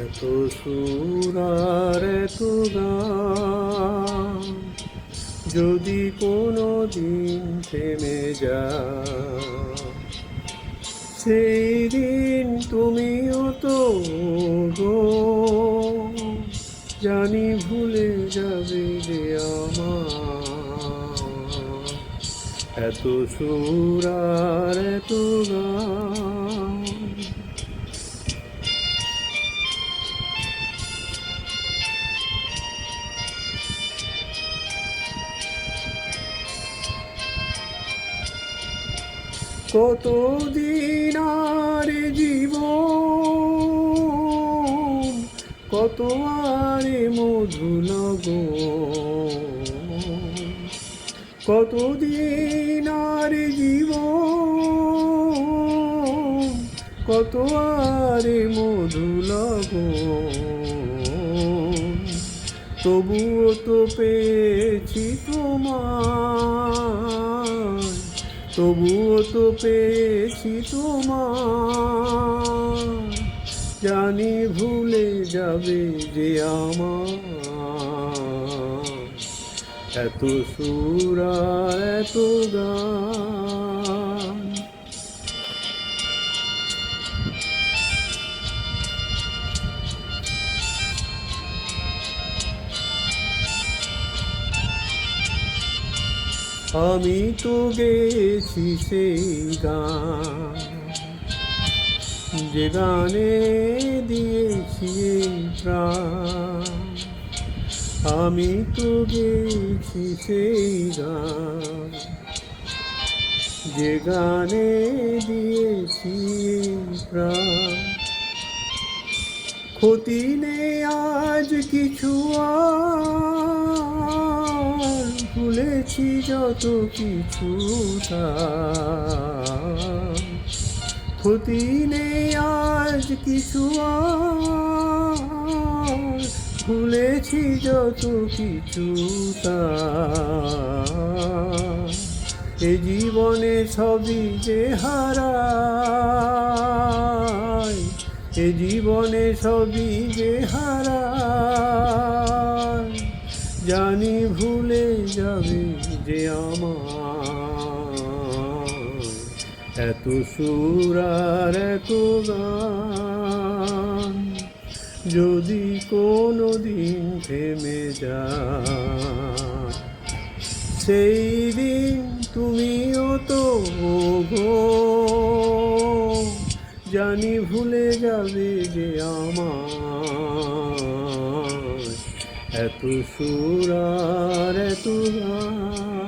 এত সুর আর এত গান যদি কোনো দিন থেমে যায়, সেই দিন তুমিও তো গো জানি ভুলে যাবে যে আমার এত সুর আর এত গান। কতদিন আর জীবন, কত আর মধু লগন, কতদিন আর জীবন, কত আর মধু লগন, তবুও তো পেয়েছি তোমার, তবুও তো পেয়েছি তোমার, জানি ভুলে যাবে যে আমার এত সুর আর এত গান। আমি তো গেয়েছি সেই গান, যে গানে দিয়েছি প্রাণ। আমি তো গেয়েছি সেই গান, যে গানে দিয়েছি প্রাণ। ক্ষতি নেই আজ কিছু আর, ভুলেছি যত কিছু তার। ক্ষতি নেই আজ কিছু আর, ভুলেছি যত কিছু তার। এ জীবনে সবই যে হারাই, এ জীবনে সবই যে হারাই, জানি ভুলে যাবে যে আমার এত সুর আর এত গান যদি কোনো দিন থেমে যায়, সেই দিন তুমিও তো গো জানি ভুলে যাবে যে আমার এত সুর আর এত গান।